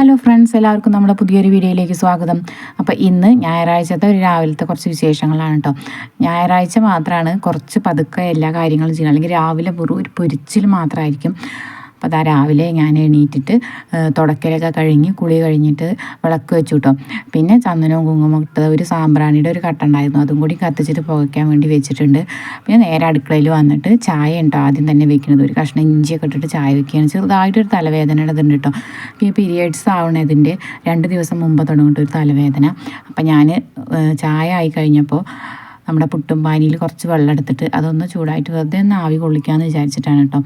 Hello friends, എല്ലാവർക്കും നമ്മുടെ പുതിയൊരു വീഡിയോയിലേക്ക് സ്വാഗതം. അപ്പോൾ ഇന്ന് ഞായറാഴ്ചത്തെ ഒരു രാവിലത്തെ കുറച്ച് വിശേഷങ്ങളാണ് കേട്ടോ. ഞായറാഴ്ച മാത്രമാണ് കുറച്ച് പതുക്കെ എല്ലാ കാര്യങ്ങളും ചെയ്യുന്നത്, അല്ലെങ്കിൽ രാവിലെ ഒരു പൊരിച്ചിൽ മാത്രമായിരിക്കും. അപ്പോൾ അതാ രാവിലെ ഞാൻ എണീറ്റിട്ട് തുടക്കലൊക്കെ കഴിഞ്ഞ് കുളി കഴിഞ്ഞിട്ട് വിളക്ക് വെച്ചു കേട്ടോ. പിന്നെ ചന്ദനവും കുങ്കുമം ഇട്ട ഒരു സാമ്പ്രാണിയുടെ ഒരു കട്ട ഉണ്ടായിരുന്നു, അതും കൂടി കത്തിച്ചിട്ട് പുകയ്ക്കാൻ വേണ്ടി വെച്ചിട്ടുണ്ട്. പിന്നെ നേരെ അടുക്കളയിൽ വന്നിട്ട് ചായ ഉണ്ടോ ആദ്യം തന്നെ വെക്കുന്നത്. ഒരു കഷ്ണം ഇഞ്ചിയൊക്കെ ഇട്ടിട്ട് ചായ വെക്കുകയാണ്. ചെറുതായിട്ടൊരു തലവേദനയുടെ ഇതുണ്ട് കേട്ടോ. ഈ പീരിയഡ്സ് ആവണതിൻ്റെ 2 ദിവസം മുമ്പ് തുടങ്ങിയിട്ട് ഒരു തലവേദന. അപ്പം ഞാൻ ചായ ആയി കഴിഞ്ഞപ്പോൾ നമ്മുടെ പുട്ടും പാനിയിൽ കുറച്ച് വെള്ളം എടുത്തിട്ട് അതൊന്ന് ചൂടായിട്ട് വെറുതെ ഒന്ന് ആവി കൊള്ളിക്കാമെന്ന് വിചാരിച്ചിട്ടാണ് കേട്ടോ.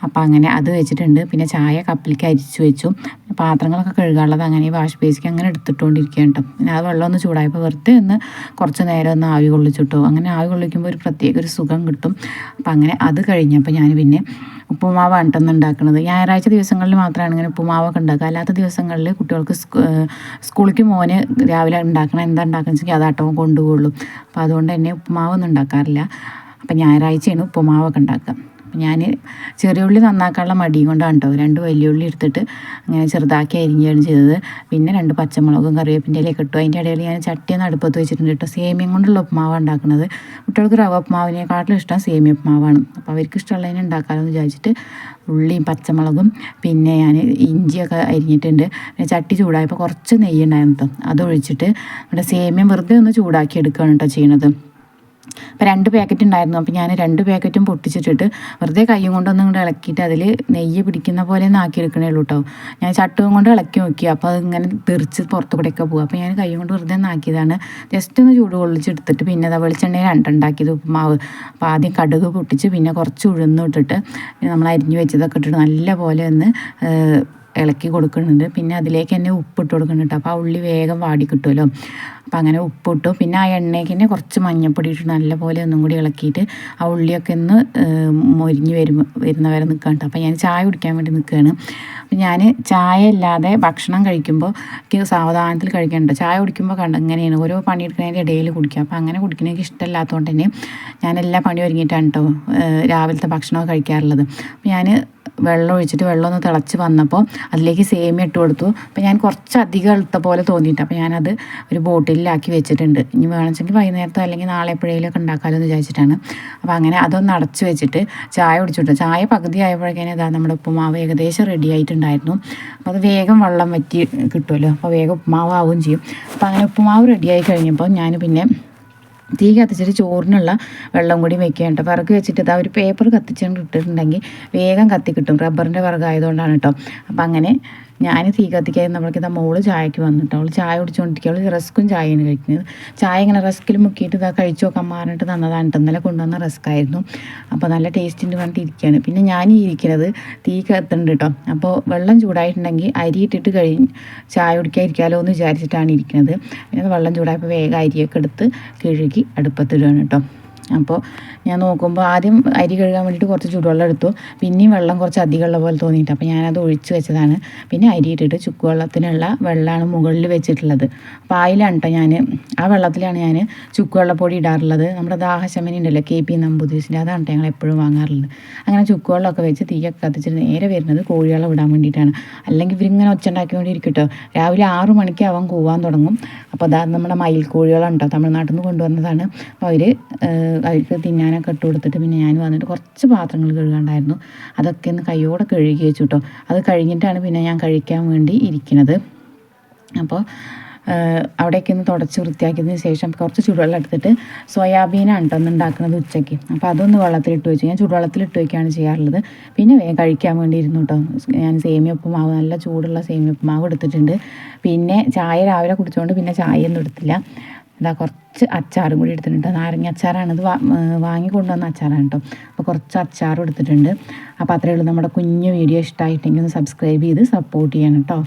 അപ്പോൾ അങ്ങനെ അത് വെച്ചിട്ടുണ്ട്. പിന്നെ ചായ കപ്പിലേക്ക് അരിച്ചു വെച്ചു. പാത്രങ്ങളൊക്കെ കഴുകാനുള്ളത് അങ്ങനെ വാഷ് ബേസിക്ക് അങ്ങനെ എടുത്തിട്ടുകൊണ്ടിരിക്കുകയാണ് കേട്ടോ. പിന്നെ ആ വെള്ളം ഒന്ന് ചൂടായപ്പോൾ വെറുതെ ഒന്ന് കുറച്ച് നേരം ഒന്ന് ആവി കൊള്ളിച്ചിട്ടു. അങ്ങനെ ആവി കൊള്ളിക്കുമ്പോൾ ഒരു പ്രത്യേക ഒരു സുഖം കിട്ടും. അപ്പോൾ അങ്ങനെ അത് കഴിഞ്ഞപ്പോൾ ഞാൻ പിന്നെ ഉപ്പുമാവാണ് കേട്ടോ ഉണ്ടാക്കുന്നത്. ഞായറാഴ്ച ദിവസങ്ങളിൽ മാത്രമാണ് ഇങ്ങനെ ഉപ്പുമാവൊക്കെ ഉണ്ടാക്കുക. അല്ലാത്ത ദിവസങ്ങളിൽ കുട്ടികൾക്ക് സ്കൂളിലേക്ക് മോന് രാവിലെ ഉണ്ടാക്കണം, എന്താ ഉണ്ടാക്കുന്നത് വെച്ചെങ്കിൽ അതാട്ടോ കൊണ്ടുപോകുള്ളൂ. അപ്പോൾ അതുകൊണ്ട് തന്നെ ഉപ്പുമാവൊന്നും ഉണ്ടാക്കാറില്ല. അപ്പോൾ ഞായറാഴ്ചയാണ് ഉപ്പുമാവൊക്കെ ഉണ്ടാക്കുക. ഞാൻ ചെറിയ ഉള്ളി നന്നാക്കാനുള്ള മടിയും കൊണ്ടാണ് കേട്ടോ 2 വലിയ ഉള്ളി എടുത്തിട്ട് അങ്ങനെ ചെറുതാക്കി അരിഞ്ഞാണ് ചെയ്തത്. പിന്നെ 2 പച്ചമുളകും കറിവേപ്പിൻ്റെ ഇലയൊക്കെ ഇട്ടു. അതിൻ്റെ ഇടയിൽ ഞാൻ ചട്ടിയൊന്ന് അടുപ്പത്ത് വെച്ചിട്ടുണ്ട് കേട്ടോ. സേമിയം കൊണ്ടുള്ള ഉപ്പുമാവ് ഉണ്ടാക്കുന്നത്. കുട്ടികൾക്ക് റവ ഉപ്പുമാവിനെക്കാട്ടിലും ഇഷ്ടം സേമിയ ഉപ്പുമാവാണ്. അപ്പോൾ അവർക്ക് ഇഷ്ടമുള്ളതിനെ ഉണ്ടാക്കാമെന്ന് വിചാരിച്ചിട്ട് ഉള്ളിയും പച്ചമുളകും പിന്നെ ഞാൻ ഇഞ്ചിയൊക്കെ അരിഞ്ഞിട്ടുണ്ട്. പിന്നെ ചട്ടി ചൂടായപ്പോൾ കുറച്ച് നെയ്യ് ഉണ്ടായിരുന്നു കേട്ടോ. അതൊഴിച്ചിട്ട് നമ്മുടെ സേമിയം വെറുതെ ഒന്ന് ചൂടാക്കി എടുക്കുകയാണ് കേട്ടോ ചെയ്യണത്. അപ്പോൾ 2 പാക്കറ്റ് ഉണ്ടായിരുന്നു. അപ്പോൾ ഞാൻ 2 പാക്കറ്റും പൊട്ടിച്ചിട്ടിട്ട് വെറുതെ കൈയും കൊണ്ടൊന്നും ഇങ്ങോട്ട് ഇളക്കിയിട്ട് അതിൽ നെയ്യ് പിടിക്കുന്ന പോലെ ഒന്ന് ആക്കിയെടുക്കണേ ഉള്ളൂ കേട്ടോ. ഞാൻ ചട്ടും കൊണ്ട് ഇളക്കി നോക്കി, അപ്പോൾ അതിങ്ങനെ തെറിച്ച് പുറത്തു കൂടെയൊക്കെ പോകും. അപ്പോൾ ഞാൻ കൈ കൊണ്ട് വെറുതെ ഒന്ന് ആക്കിയതാണ്. ജസ്റ്റ് ഒന്ന് ചൂട് കൊള്ളിച്ചെടുത്തിട്ട് പിന്നെ അത് വെളിച്ചെണ്ണയിൽ ഉണ്ടാക്കിയത് ഉപ്പുമാവ്. അപ്പോൾ ആദ്യം കടുക് പൊട്ടിച്ച് പിന്നെ കുറച്ച് ഉഴുന്നും ഇട്ടിട്ട് നമ്മൾ അരിഞ്ഞ് വെച്ചതൊക്കെ ഇട്ടിട്ട് നല്ല പോലെ ഒന്ന് ഇളക്കി കൊടുക്കുന്നുണ്ട്. പിന്നെ അതിലേക്ക് തന്നെ ഉപ്പിട്ട് കൊടുക്കുന്നുണ്ട്. അപ്പോൾ ആ ഉള്ളി വേഗം വാടി കിട്ടുമല്ലോ. അപ്പം അങ്ങനെ ഉപ്പിട്ടു. പിന്നെ ആ എണ്ണയ്ക്ക് തന്നെ കുറച്ച് മഞ്ഞൾപ്പൊടി ഇട്ട് നല്ല പോലെ ഒന്നും കൂടി ഇളക്കിയിട്ട് ആ ഉള്ളിയൊക്കെ ഒന്ന് മൊരിഞ്ഞ് വരുന്നവരെ നിൽക്കുകയാണ്. അപ്പോൾ ഞാൻ ചായ കുടിക്കാൻ വേണ്ടി നിൽക്കുകയാണ്. അപ്പം ഞാൻ ചായ ഇല്ലാതെ ഭക്ഷണം കഴിക്കുമ്പോൾ എനിക്ക് സാവധാനത്തിൽ കഴിക്കാനുണ്ട്. ചായ കുടിക്കുമ്പോൾ ഇങ്ങനെയാണ് ഓരോ പണിയെടുക്കുന്നതിൻ്റെ ഇടയിൽ കുടിക്കുക. അപ്പോൾ അങ്ങനെ കുടിക്കുന്നത് എനിക്ക് ഇഷ്ടമല്ലാത്തതുകൊണ്ട് തന്നെ ഞാൻ എല്ലാ പണി ഒരുങ്ങിയിട്ടാണ് കേട്ടോ രാവിലത്തെ ഭക്ഷണമൊക്കെ കഴിക്കാറുള്ളത്. അപ്പോൾ ഞാൻ വെള്ളം ഒഴിച്ചിട്ട് വെള്ളം ഒന്ന് തിളച്ച് വന്നപ്പോൾ അതിലേക്ക് സേമിയ ഇട്ട് കൊടുത്തു. അപ്പോൾ ഞാൻ കുറച്ചധികം എടുത്ത പോലെ തോന്നിയിട്ട് അപ്പോൾ ഞാനത് ഒരു ബോട്ടിലാക്കി വെച്ചിട്ടുണ്ട്. ഇനി വേണമെങ്കിൽ വൈകുന്നേരത്തോ അല്ലെങ്കിൽ നാളെ എപ്പോഴേലൊക്കെ ഉണ്ടാക്കാമല്ലോ എന്ന് വിചാരിച്ചിട്ടാണ്. അപ്പോൾ അങ്ങനെ അതൊന്ന് അടച്ച് വെച്ചിട്ട് ചായ കുടിച്ചിട്ടു. ചായ പകുതി ആയപ്പോഴേക്കും ഇതാ നമ്മുടെ ഉപ്പുമാവ് ഏകദേശം റെഡി ആയിട്ടുണ്ടായിരുന്നു. അപ്പോൾ അത് വേഗം വെള്ളം വറ്റി കിട്ടുമല്ലോ, അപ്പോൾ വേഗം ഉപ്പുമാവ് ആവുകയും ചെയ്യും. അപ്പോൾ അങ്ങനെ ഉപ്പുമാവ് റെഡിയായി കഴിഞ്ഞപ്പോൾ ഞാൻ പിന്നെ തീ കത്തിച്ചിട്ട് ചോറിനുള്ള വെള്ളം കൂടി വെക്കുകയാണ്. വിറക് വെച്ചിട്ട് ഇതാ ഒരു പേപ്പർ കത്തിച്ചുകൊണ്ട് ഇട്ടിട്ടുണ്ടെങ്കിൽ വേഗം കത്തി കിട്ടും. റബ്ബറിൻ്റെ വിറകായതുകൊണ്ടാണ് കേട്ടോ. അപ്പം അങ്ങനെ ഞാൻ തീ കത്തിക്കാതെ നമ്മൾക്ക് ഇതാ മോള് ചായക്ക് വന്നിട്ട് അവൾ ചായ കുടിച്ചുകൊണ്ടിരിക്കുക. അവൾ റസ്ക്കും ചായയാണ് കഴിക്കുന്നത്. ചായ ഇങ്ങനെ റസ്കിൽ മുക്കിയിട്ട് ഇതാ കഴിച്ചു നോക്കാൻ മാറിയിട്ട് തന്നതാണ് കേട്ടോ. ഇന്നലെ കൊണ്ടുവന്ന റസ്ക്കായിരുന്നു. അപ്പോൾ നല്ല ടേസ്റ്റിൻ്റെ പറഞ്ഞിട്ട് ഇരിക്കുകയാണ്. പിന്നെ ഞാൻ ഈ ഇരിക്കുന്നത് തീ കത്തുന്നുണ്ട് കേട്ടോ. അപ്പോൾ വെള്ളം ചൂടായിട്ടുണ്ടെങ്കിൽ അരി ഇട്ടിട്ട് ചായ കുടിക്കാതിരിക്കാമല്ലോ എന്ന് വിചാരിച്ചിട്ടാണ് ഇരിക്കുന്നത്. പിന്നെ വെള്ളം ചൂടായപ്പോൾ വേഗം അരിയൊക്കെ എടുത്ത് കഴുകി അടുപ്പത്തിടുകയാണ് കേട്ടോ. അപ്പോൾ ഞാൻ നോക്കുമ്പോൾ ആദ്യം അരി കഴുകാൻ വേണ്ടിയിട്ട് കുറച്ച് ചൂടുവെള്ളം എടുത്തു. പിന്നെയും വെള്ളം കുറച്ച് അധികമുള്ള പോലെ തോന്നിയിട്ട് അപ്പോൾ ഞാനത് ഒഴിച്ച് വെച്ചതാണ്. പിന്നെ അരി ഇട്ടിട്ട് ചുക്കുവെള്ളത്തിനുള്ള വെള്ളമാണ് മുകളിൽ വെച്ചിട്ടുള്ളത്. അപ്പോൾ അതിലാണ് കേട്ടോ ഞാൻ ആ വെള്ളത്തിലാണ് ഞാൻ ചുക്കുവെള്ളപ്പൊടി ഇടാറുള്ളത്. നമ്മുടെ ദാഹശമനി ഉണ്ടല്ലോ KP നമ്പൂതിരിസിൻ്റെ, അതാണ് ഞങ്ങൾ എപ്പോഴും വാങ്ങാറുള്ളത്. അങ്ങനെ ചുക്കുവെള്ളമൊക്കെ വെച്ച് തീയൊക്കെ കത്തിച്ചിട്ട് നേരെ വരുന്നത് കോഴിവെള്ളം ഇടാൻ വേണ്ടിയിട്ടാണ്. അല്ലെങ്കിൽ ഇവരിങ്ങനെ ഒച്ച ഉണ്ടാക്കിക്കൊണ്ടിരിക്കും കേട്ടോ. രാവിലെ 6 മണിക്ക് അവൻ കൂവാൻ തുടങ്ങും. അപ്പോൾ അതാ നമ്മുടെ മയിൽ കോഴികളാണ് കേട്ടോ, തമിഴ്നാട്ടിൽ നിന്ന് കൊണ്ടുവന്നതാണ്. അപ്പോൾ അവർക്ക് തിന്നാനൊക്കെ ഇട്ട് കൊടുത്തിട്ട് പിന്നെ ഞാൻ വന്നിട്ട് കുറച്ച് പാത്രങ്ങൾ കഴുകാണ്ടായിരുന്നു. അതൊക്കെ ഒന്ന് കൈയോടെ കഴുകി വെച്ചു കേട്ടോ. അത് കഴിഞ്ഞിട്ടാണ് പിന്നെ ഞാൻ കഴിക്കാൻ വേണ്ടി ഇരിക്കുന്നത്. അപ്പോൾ അവിടേക്ക് ഒന്ന് തുടച്ച് വൃത്തിയാക്കിയതിന് ശേഷം കുറച്ച് ചൂടുവെള്ളം എടുത്തിട്ട് സോയാബീനാണ് കേട്ടോ ഒന്ന് ഉണ്ടാക്കുന്നത് ഉച്ചയ്ക്ക്. അപ്പോൾ അതൊന്ന് വെള്ളത്തിലിട്ട് വെച്ചു. ഞാൻ ചൂടുവെള്ളത്തിലിട്ട് വയ്ക്കുകയാണ് ചെയ്യാറുള്ളത്. പിന്നെ വേഗം കഴിക്കാൻ വേണ്ടി ഇരുന്നു കേട്ടോ. ഞാൻ സേമിയ ഉപ്പുമാവ്, നല്ല ചൂടുള്ള സേമിയ ഉപ്പുമാവ് എടുത്തിട്ടുണ്ട്. പിന്നെ ചായ രാവിലെ കുടിച്ചുകൊണ്ട് പിന്നെ ചായയൊന്നും എടുത്തില്ല. ഇതാ കുറച്ച് അച്ചാറും കൂടി എടുത്തിട്ടുണ്ട്. നാരങ്ങ അച്ചാറാണിത്, വാങ്ങിക്കൊണ്ടുവന്ന അച്ചാറാണ് കേട്ടോ. അപ്പോൾ കുറച്ച് അച്ചാറും എടുത്തിട്ടുണ്ട്. അപ്പോൾ അത്രയേ ഉള്ളൂ. നമ്മുടെ കുഞ്ഞു വീഡിയോ ഇഷ്ടമായിട്ടെങ്കിൽ ഒന്ന് സബ്സ്ക്രൈബ് ചെയ്ത് സപ്പോർട്ട് ചെയ്യണം കേട്ടോ.